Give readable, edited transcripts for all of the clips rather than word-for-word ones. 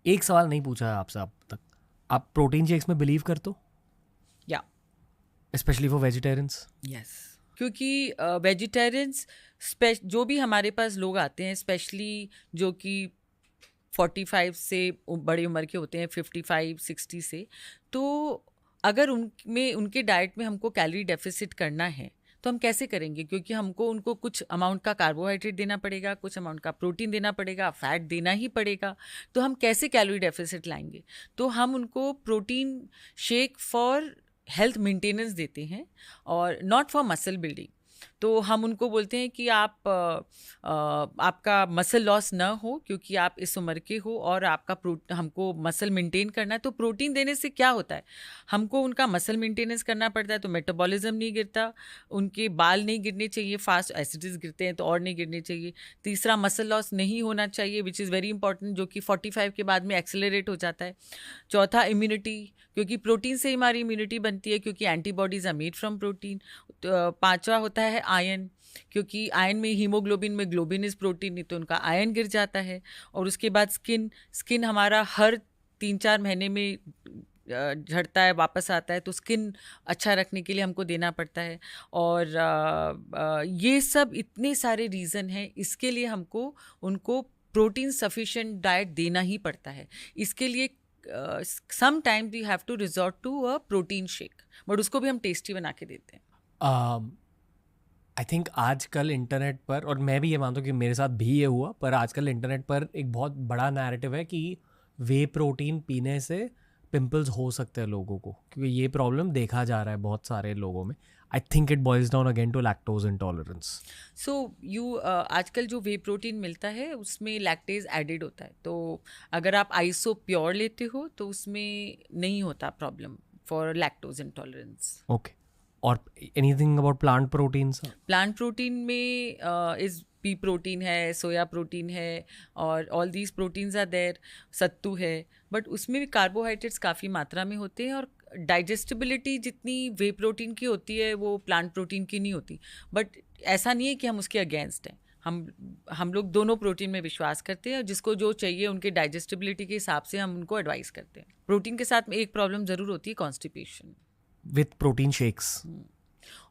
एक सवाल नहीं पूछा है आपसे अब तक, आप प्रोटीन शेक्स में बिलीव करते हो? या स्पेशली फॉर वेजिटेरियंस? यस, क्योंकि वेजिटेरियंस जो भी हमारे पास लोग आते हैं, स्पेशली जो कि 45 से बड़ी उम्र के होते हैं, 55-60 से, तो अगर उनमें उनके डाइट में हमको कैलोरी डेफिसिट करना है तो हम कैसे करेंगे? क्योंकि हमको उनको कुछ अमाउंट का कार्बोहाइड्रेट देना पड़ेगा, कुछ अमाउंट का प्रोटीन देना पड़ेगा, फैट देना ही पड़ेगा। तो हम कैसे कैलोरी डेफिसिट लाएंगे? तो हम उनको protein shake for health maintenance देते हैं और नॉट फॉर मसल बिल्डिंग। तो हम उनको बोलते हैं कि आपका मसल लॉस ना हो, क्योंकि आप इस उम्र के हो और आपका हमको मसल मेंटेन करना है। तो प्रोटीन देने से क्या होता है, हमको उनका मसल मेंटेनेंस करना पड़ता है, तो मेटाबॉलिज्म नहीं गिरता, उनके बाल नहीं गिरने चाहिए, फास्ट एसिड्स गिरते हैं तो और नहीं गिरने चाहिए। तीसरा, मसल लॉस नहीं होना चाहिए, विच इज़ वेरी इंपॉर्टेंट, जो कि 45 के बाद में एक्सेलरेट हो जाता है। चौथा, इम्यूनिटी, क्योंकि प्रोटीन से ही हमारी इम्यूनिटी बनती है, क्योंकि antibodies are made from protein. पांचवा होता है आयरन, क्योंकि आयरन में हीमोग्लोबिन में ग्लोबिन इज प्रोटीन, नहीं तो उनका आयरन गिर जाता है। और उसके बाद स्किन हमारा हर 3-4 महीने में झड़ता है, वापस आता है, तो स्किन अच्छा रखने के लिए हमको देना पड़ता है। और ये सब इतने सारे रीज़न हैं, इसके लिए हमको उनको प्रोटीन सफिशिएंट डाइट देना ही पड़ता है। इसके लिए sometimes we have to resort to a protein shake, but उसको भी हम टेस्टी बना के देते हैं। आई थिंक आजकल इंटरनेट पर, और मैं भी ये मानता हूँ कि मेरे साथ भी ये हुआ, पर आजकल इंटरनेट पर एक बहुत बड़ा नैरेटिव है कि वे प्रोटीन पीने से पिंपल्स हो सकते हैं लोगों को, क्योंकि ये प्रॉब्लम देखा जा रहा है बहुत सारे लोगों में। I think it boils down again to lactose intolerance. So आजकल जो वे प्रोटीन मिलता है उसमें लैक्टेज एडेड होता है, तो अगर आप आइसो प्योर लेते हो तो उसमें नहीं होता problem for lactose intolerance. Okay, और anything about plant proteins? Plant protein में इस पी प्रोटीन है, सोया प्रोटीन है, और all these proteins are there, सत्तू है, बट उसमें भी कार्बोहाइड्रेट्स काफ़ी मात्रा में होते हैं, और डाइजेस्टिबिलिटी जितनी वे प्रोटीन की होती है वो प्लांट प्रोटीन की नहीं होती। बट ऐसा नहीं है कि हम उसके अगेंस्ट हैं, हम लोग दोनों प्रोटीन में विश्वास करते हैं, और जिसको जो चाहिए उनके डाइजेस्टिबिलिटी के हिसाब से हम उनको एडवाइस करते हैं। प्रोटीन के साथ में एक प्रॉब्लम ज़रूर होती है, कॉन्स्टिपेशन विथ प्रोटीन शेक्स।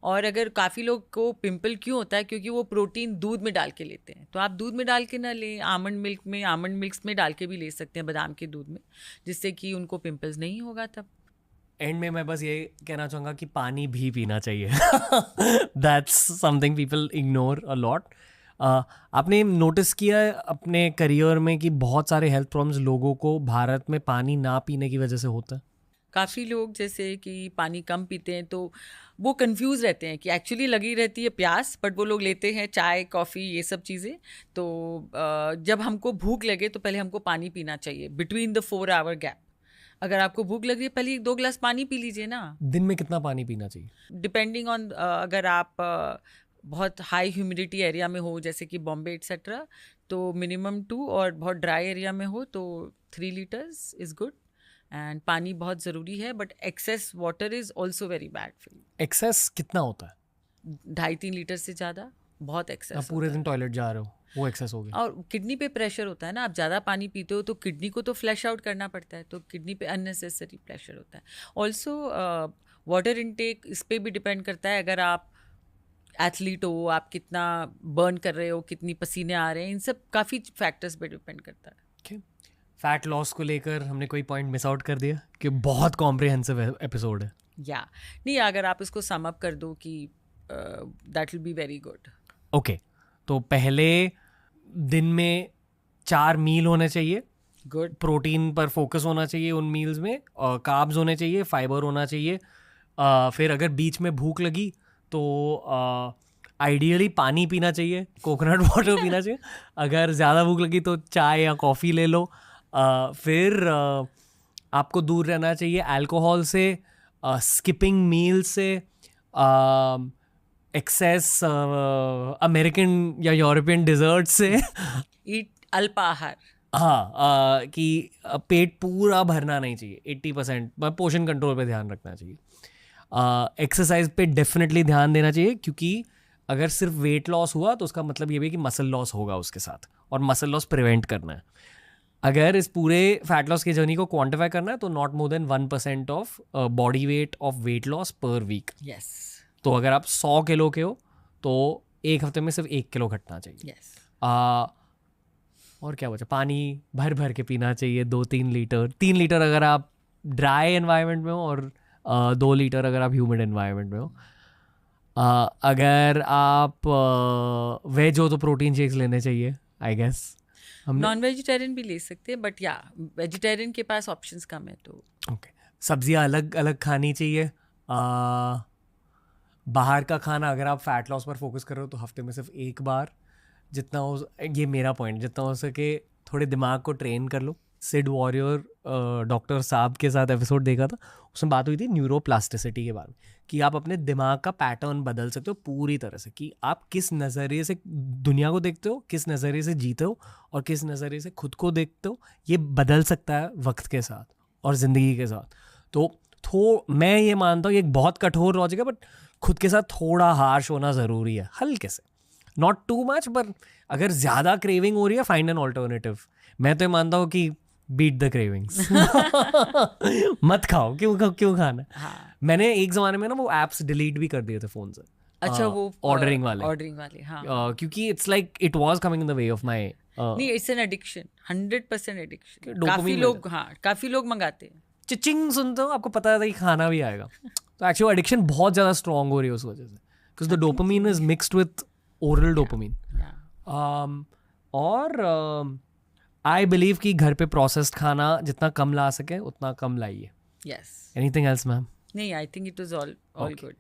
और अगर काफ़ी लोग को पिंपल क्यों होता है, क्योंकि वो प्रोटीन दूध में डाल के लेते हैं। तो आप दूध में डाल के ना लें, आमंड मिल्क में डाल के भी ले सकते हैं, बादाम के दूध में, जिससे कि उनको पिंपल्स नहीं होगा। तब एंड में मैं बस ये कहना चाहूँगा कि पानी भी पीना चाहिए। That's something people ignore a lot. आपने नोटिस किया है अपने करियर में कि बहुत सारे हेल्थ प्रॉब्लम्स लोगों को भारत में पानी ना पीने की वजह से होता है? काफ़ी लोग जैसे कि पानी कम पीते हैं तो वो कंफ्यूज रहते हैं कि एक्चुअली लगी रहती है प्यास, बट वो लोग लेते हैं चाय, कॉफ़ी, ये सब चीज़ें। तो जब हमको भूख लगे तो पहले हमको पानी पीना चाहिए बिटवीन द 4 आवर गैप। अगर आपको भूख लग रही है, पहले 2 गिलास पानी पी लीजिए ना। दिन में कितना पानी पीना चाहिए? डिपेंडिंग ऑन, अगर आप बहुत हाई ह्यूमिडिटी एरिया में हो, जैसे कि बॉम्बे एक्सेट्रा, तो मिनिमम 2, और बहुत ड्राई एरिया में हो तो 3 लीटर्स इज़ गुड। एंड पानी बहुत ज़रूरी है, but excess water is also very bad for you. Excess कितना होता है? 2.5-3 लीटर से ज़्यादा बहुत आप एक्सेस पूरे होता दिन है। टॉयलेट जा रहे हो, वो एक्सेस हो गया। और किडनी पे प्रेशर होता है ना, आप ज़्यादा पानी पीते हो तो किडनी को तो फ्लैश आउट करना पड़ता है, तो किडनी पे अननेसेसरी प्रेशर होता है। ऑल्सो वाटर इनटेक, इस पर भी डिपेंड करता है। अगर आप एथलीट हो, आप कितना बर्न कर रहे हो, कितनी पसीने आ रहे हैं, इन सब काफ़ी फैक्टर्स पे डिपेंड करता है। फैट लॉस को लेकर हमने कोई पॉइंट मिस आउट कर दिया कि बहुत कॉम्प्रिहेंसिव एपिसोड है? या नहीं, अगर आप इसको सम अप कर दो कि that will be very good. Okay, तो पहले दिन में 4 मील होने चाहिए, गुड। प्रोटीन पर फोकस होना चाहिए उन मील्स में, और कार्ब्स होने चाहिए, फाइबर होना चाहिए। फिर अगर बीच में भूख लगी तो आइडियली पानी पीना चाहिए, कोकोनट वाटर पीना चाहिए। अगर ज़्यादा भूख लगी तो चाय या कॉफ़ी ले लो। फिर आपको दूर रहना चाहिए अल्कोहल से, स्किपिंग मील से, एक्सेस अमेरिकन या यूरोपियन डिज़र्ट से। ईट अल्पाहार। हाँ, कि पेट पूरा भरना नहीं चाहिए, 80% पोषण कंट्रोल पे ध्यान रखना चाहिए। एक्सरसाइज पे डेफिनेटली ध्यान देना चाहिए, क्योंकि अगर सिर्फ वेट लॉस हुआ तो उसका मतलब ये भी कि मसल लॉस होगा उसके साथ, और मसल लॉस प्रिवेंट करना है। अगर इस पूरे फैट लॉस की जर्नी को क्वांटिफाई करना है तो not more than 1% of body weight of weight loss पर वीक. यस तो अगर आप 100 किलो के हो तो एक हफ्ते में सिर्फ 1 किलो घटना चाहिए. यस और क्या बचा, पानी भर भर के पीना चाहिए 2-3 लीटर. 3 लीटर अगर आप ड्राई एनवायरनमेंट में हो और 2 लीटर अगर आप ह्यूमिड एनवायरनमेंट में हो. अगर आप वेज हो तो प्रोटीन शेक्स लेने चाहिए आई गेस. नॉन वेजिटेरियन भी ले सकते हैं बट या वेजिटेरियन के पास ऑप्शंस कम है तो ओके. सब्जियां अलग अलग खानी चाहिए. बाहर का खाना अगर आप फैट लॉस पर फोकस कर रहे हो तो हफ्ते में सिर्फ एक बार जितना हो, ये मेरा पॉइंट, जितना हो सके थोड़े दिमाग को ट्रेन कर लो. सिड वॉरियर डॉक्टर साहब के साथ एपिसोड देखा था, उसमें बात हुई थी न्यूरोप्लास्टिसिटी के बारे में कि आप अपने दिमाग का पैटर्न बदल सकते हो पूरी तरह से, कि आप किस नज़रिए से दुनिया को देखते हो, किस नज़रिए से जीते हो और किस नज़रिए से खुद को देखते हो. ये बदल सकता है वक्त के साथ और ज़िंदगी के साथ. तो मैं ये मानता हूँ ये एक बहुत कठोर लॉजिक है बट खुद के साथ थोड़ा हार्श होना ज़रूरी है, हल्के से, नॉट टू मच. पर अगर ज़्यादा क्रेविंग हो रही है फाइंड एन ऑल्टरनेटिव. मैं तो ये मानता हूँ कि बीट द क्रेविंग्स. मत खाओ, क्यों खाना. हाँ. मैंने एक ज़माने में ना वो एप्स डिलीट भी कर दिए थे फ़ोन से. अच्छा वो ऑर्डरिंग वाले हाँ. क्योंकि it's like it was coming in the way of my. नहीं it's an addiction, 100% addiction. dopamine काफी लोग मंगाते हैं. चिचिंग सुनते हो आपको पता था कि खाना भी आएगा. तो एक्चुअली एडिक्शन बहुत ज़्यादा स्ट्रॉन्ग हो रही है उस वजह से, because the dopamine is mixed with oral dopamine. और आई बिलीव कि घर पे प्रोसेस्ड खाना जितना कम ला सके उतना कम लाइए. यस. Anything else ma'am? नहीं, I think it was all good.